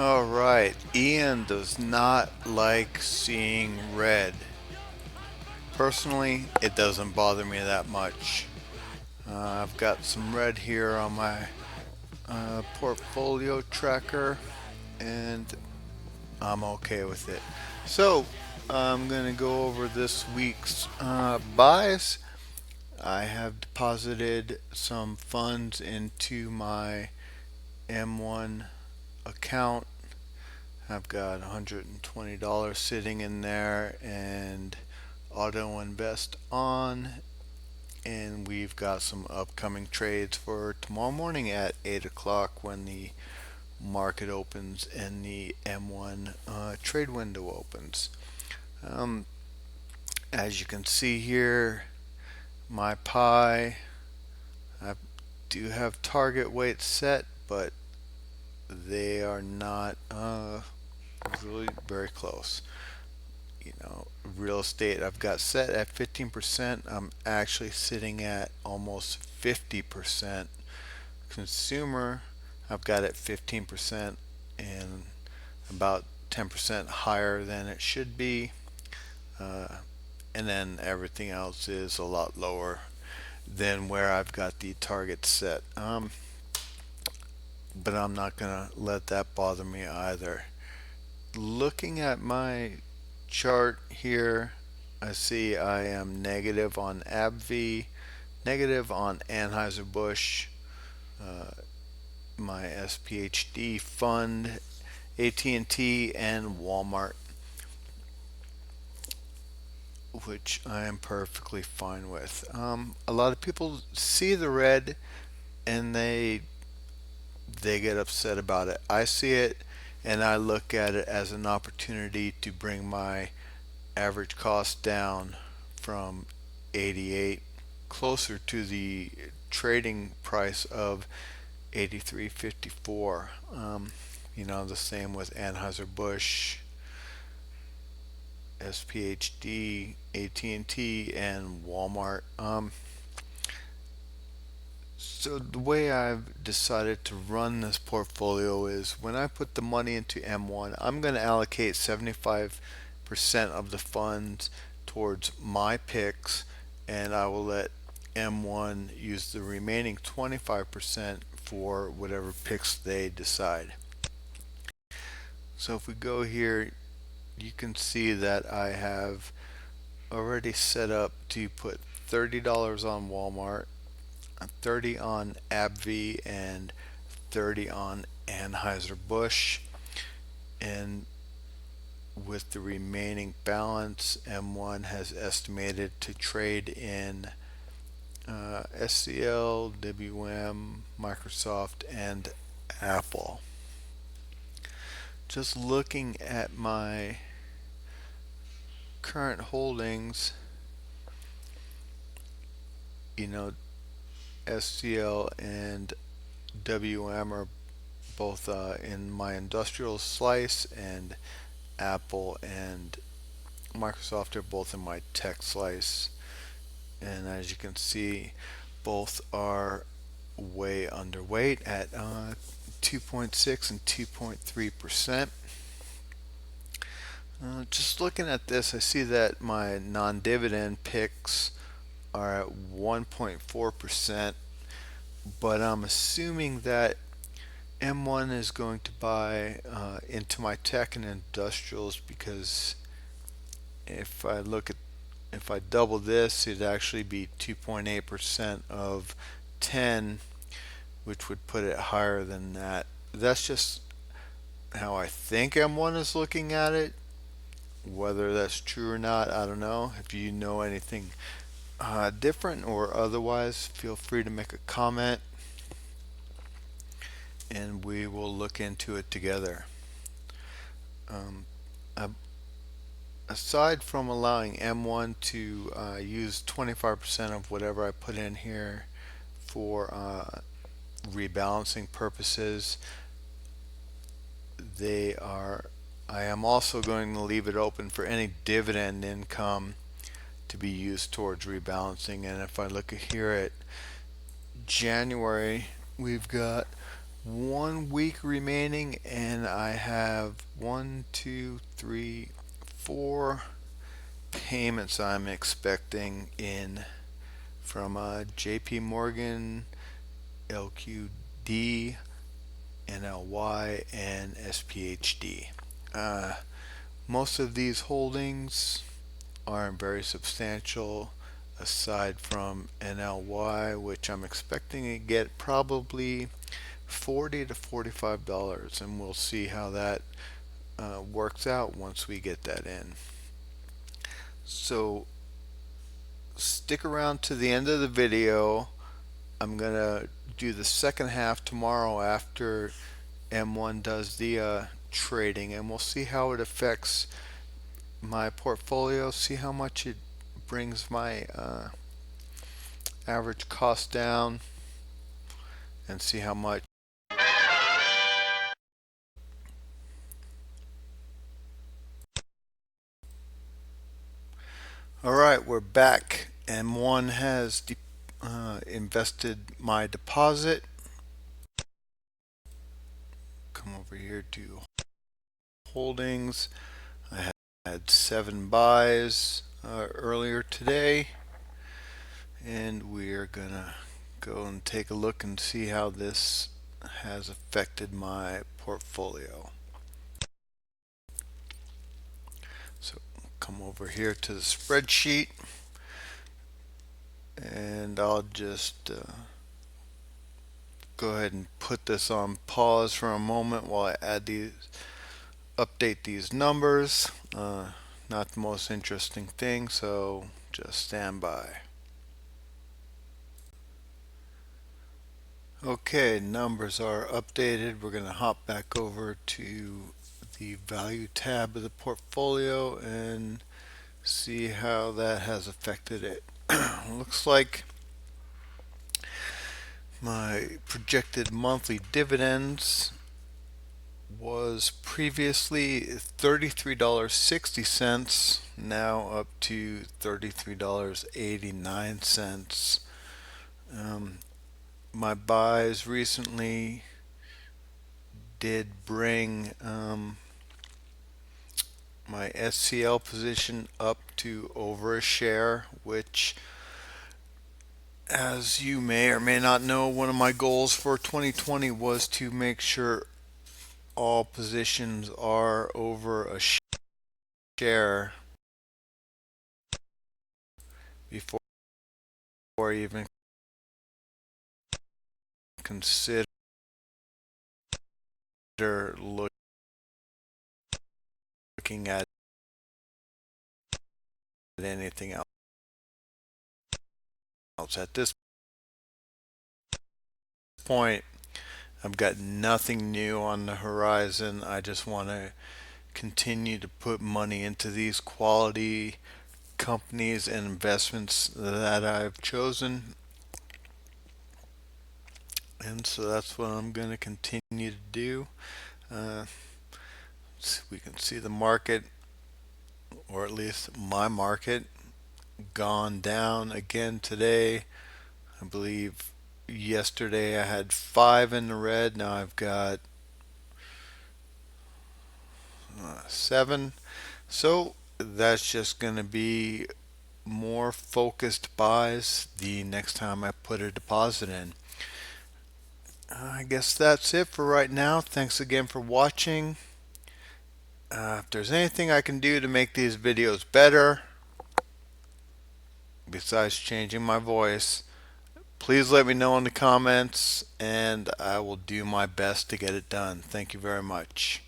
All right, Ian does not like seeing red. Personally, it doesn't bother me that much. I've got some red here on my portfolio tracker, and I'm okay with it. So, I'm going to go over this week's buys. I have deposited some funds into my M1 account. I've got $120 sitting in there and auto invest on, and we've got some upcoming trades for tomorrow morning at 8 o'clock when the market opens and the M1 trade window opens. Um, as you can see here, my pie, I do have target weights set, but they are not really very close. Real estate I've got set at 15%. I'm actually sitting at almost 50%. Consumer I've got at 15% and about 10% higher than it should be. Uh, and then everything else is a lot lower than where I've got the target set. But I'm not going to let that bother me either. Looking at my chart here, I see I am negative on AbbVie, negative on Anheuser-Busch, uh, my SPHD fund, AT&T, and Walmart, which I am perfectly fine with. A lot of people see the red and they get upset about it. I see it and I look at it as an opportunity to bring my average cost down from 88 closer to the trading price of 83.54. The same with Anheuser-Busch, SPHD, AT&T, and Walmart. So the way I've decided to run this portfolio is when I put the money into M1, I'm going to allocate 75% of the funds towards my picks, and I will let M1 use the remaining 25% for whatever picks they decide. So if we go here, you can see that I have already set up to put $30 on Walmart, 30 on AbbVie, and 30 on Anheuser-Busch. And with the remaining balance, M1 has estimated to trade in SCL, WM, Microsoft, and Apple. Just looking at my current holdings, you know, SCL and WM are both in my industrial slice, and Apple and Microsoft are both in my tech slice. And as you can see, both are way underweight at 2.6 and 2.3%. Just looking at this, I see that my non-dividend picks are at 1.4%, but I'm assuming that M1 is going to buy into my tech and industrials, because if I double this, it'd actually be 2.8% of 10, which would put it higher than that. That's just how I think M1 is looking at it. Whether that's true or not, I don't know. If you know anything different or otherwise, feel free to make a comment and we will look into it together. Um, Aside from allowing M1 to use 25% of whatever I put in here for rebalancing purposes, I am also going to leave it open for any dividend income to be used towards rebalancing. And if I look here at January, we've got 1 week remaining, and I have one, two, three, four payments I'm expecting in from JP Morgan, LQD, NLY, and SPHD. Uh, Most of these holdings aren't very substantial aside from NLY, which I'm expecting to get probably $40 to $45, and we'll see how that works out once we get that in. So stick around to the end of the video. I'm gonna do the second half tomorrow after M1 does the trading, and we'll see how it affects my portfolio, see how much it brings my average cost down, and see how much. All right, we're back. M1 has invested my deposit. Come over here to holdings. I had 7 buys earlier today, and we're gonna go and take a look and see how this has affected my portfolio. So come over here to the spreadsheet, and I'll just go ahead and put this on pause for a moment while I update these numbers. Not the most interesting thing, so just stand by. Okay, numbers are updated. We're going to hop back over to the value tab of the portfolio and see how that has affected it. Looks like my projected monthly dividends was previously $33.60, now up to $33.89. My buys recently did bring my SCL position up to over a share, which, as you may or may not know, one of my goals for 2020 was to make sure all positions are over a share before I even consider looking at anything else. At this point, I've got nothing new on the horizon. I just want to continue to put money into these quality companies and investments that I've chosen. And so that's what I'm going to continue to do. Uh, we can see the market, or at least my market, gone down again today. I believe yesterday I had 5 in the red. Now I've got 7. So that's just going to be more focused buys the next time I put a deposit in. I guess that's it for right now. Thanks again for watching. If there's anything I can do to make these videos better, besides changing my voice, please let me know in the comments, and I will do my best to get it done. Thank you very much.